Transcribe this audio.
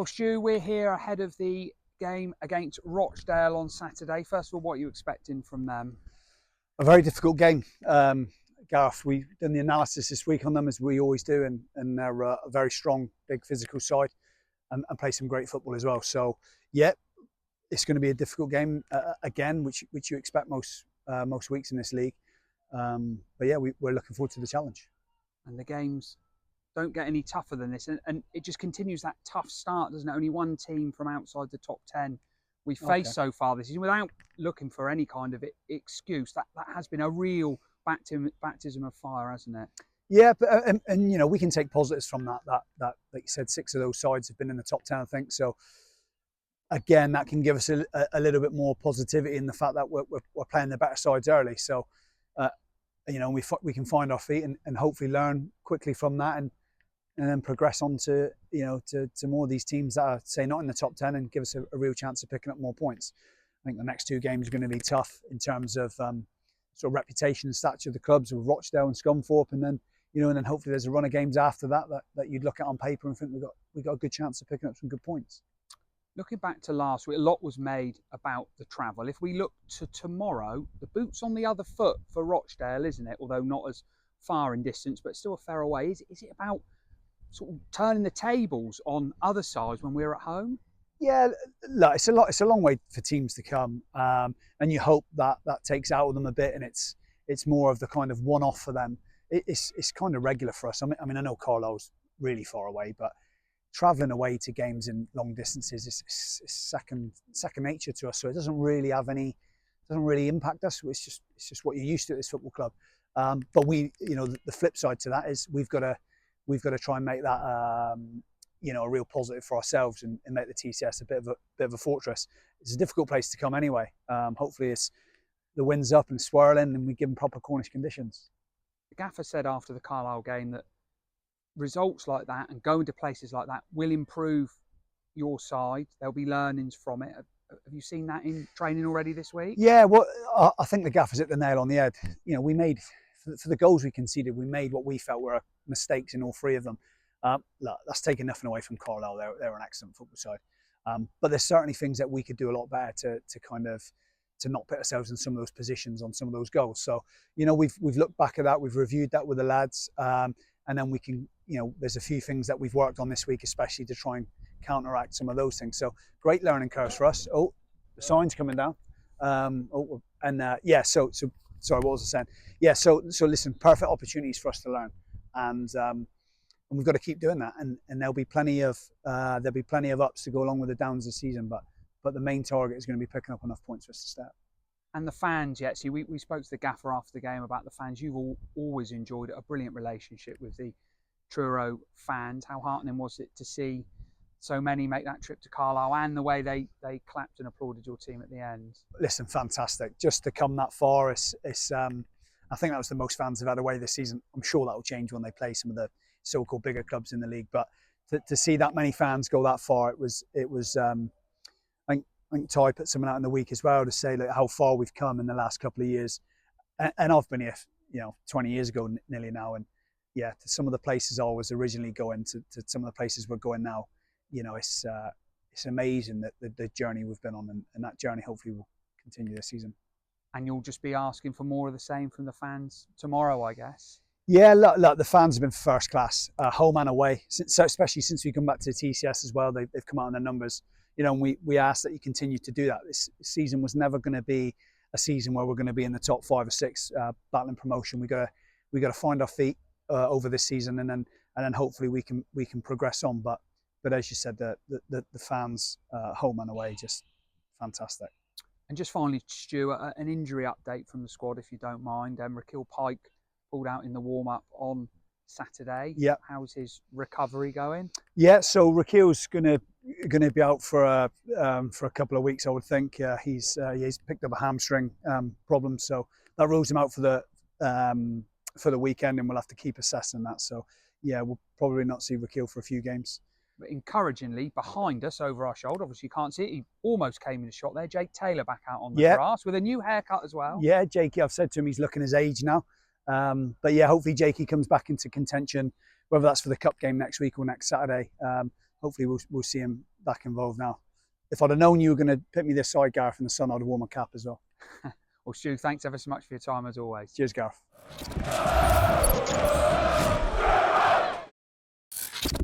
Well, Stu, we're here ahead of the game against Rochdale on Saturday. First of all, what are you expecting from them? A very difficult game. Gareth, we've done the analysis this week on them as we always do, and they're a very strong, big physical side and play some great football as well. So, yeah, it's going to be a difficult game again, which you expect most weeks in this league. But yeah, we're looking forward to the challenge. And the games don't get any tougher than this, and it just continues that tough start, doesn't it? Only one team from outside the top 10 we've faced so far this season, without looking for any kind of excuse. That has been a real baptism of fire, hasn't it? Yeah, but and you know, we can take positives from that. Like you said, 6 of those sides have been in the top 10, I think. So again, that can give us a little bit more positivity in the fact that we're playing the better sides early. So you know, we can find our feet and hopefully learn quickly from that and then progress on to, you know, to more of these teams that are, say, not in the top 10 and give us a real chance of picking up more points. I think the next 2 games are going to be tough in terms of sort of reputation and stature of the clubs with Rochdale and Scunthorpe, and then, you know, and then hopefully there's a run of games after that you'd look at on paper and think we got a good chance of picking up some good points. Looking back to last week, a lot was made about the travel. If we look to tomorrow, the boot's on the other foot for Rochdale, isn't it? Although not as far in distance, but still a fair away. Is it about sort of turning the tables on other sides when we're at home? Yeah, look, it's a long way for teams to come, and you hope that takes out of them a bit, and it's more of the kind of one-off for them. It's kind of regular for us. I mean, I know Carlisle's really far away, but travelling away to games in long distances is second nature to us. So it doesn't really impact us. It's just what you're used to at this football club. But we, you know, the flip side to that is we've got to try and make that you know, a real positive for ourselves and make the TCS a bit of a fortress. It's a difficult place to come anyway. Hopefully the wind's up and swirling and we give them proper Cornish conditions. The gaffer said after the Carlisle game that results like that and going to places like that will improve your side. There'll be learnings from it. Have you seen that in training already this week? Yeah, well, I think the gaffer's hit the nail on the head. You know, we made, for the goals we conceded, we made what we felt were mistakes in all 3 of them. Look, that's taking nothing away from Carlisle. They're an excellent football side. But there's certainly things that we could do a lot better to not put ourselves in some of those positions on some of those goals. So, you know, we've looked back at that, we've reviewed that with the lads, and then we can, you know, there's a few things that we've worked on this week, especially to try and counteract some of those things. So great learning curves for us. Oh, the sign's coming down. Yeah, so sorry, what was I saying? Yeah, so listen, perfect opportunities for us to learn, and we've got to keep doing that. And there'll be plenty of ups to go along with the downs this season, but the main target is going to be picking up enough points for us to start. And the fans, yeah. See, we spoke to the gaffer after the game about the fans. You've always enjoyed a brilliant relationship with the Truro fans. How heartening was it to see so many make that trip to Carlisle and the way they clapped and applauded your team at the end? Listen, fantastic. Just to come that far, I think that was the most fans have had away this season. I'm sure that will change when they play some of the so-called bigger clubs in the league. But to see that many fans go that far, it was. I think Ty put something out in the week as well to say like how far we've come in the last couple of years. And I've been here, you know, 20 years ago nearly now, and yeah, to some of the places I was originally going to some of the places we're going now, you know, it's amazing that the journey we've been on, and that journey hopefully will continue this season. And you'll just be asking for more of the same from the fans tomorrow, I guess. Yeah, look, the fans have been first class, home and away. Especially since we come back to the TCS as well, they've come out in their numbers. You know, and we ask that you continue to do that. This season was never going to be a season where we're going to be in the top 5 or 6 battling promotion. We got to find our feet over this season, and then hopefully we can progress on. But as you said, the fans home and away, just fantastic. And just finally, Stuart, an injury update from the squad, if you don't mind. Rakil Pike pulled out in the warm-up on Saturday. Yeah. How's his recovery going? Yeah, so Rakil's gonna be out for a couple of weeks, I would think. He's picked up a hamstring problem, so that rules him out for the weekend, and we'll have to keep assessing that. So yeah, we'll probably not see Rakil for a few games. But encouragingly, behind us, over our shoulder, obviously you can't see it, he almost came in a shot there. Jake Taylor back out on the grass with a new haircut as well. Yeah, Jakey, I've said to him he's looking his age now. But yeah, hopefully Jakey comes back into contention, whether that's for the cup game next week or next Saturday. Hopefully we'll see him back involved now. If I'd have known you were going to put me this side, Gareth, in the sun, I'd have worn my cap as well. Well, Stu, thanks ever so much for your time as always. Cheers, Gareth.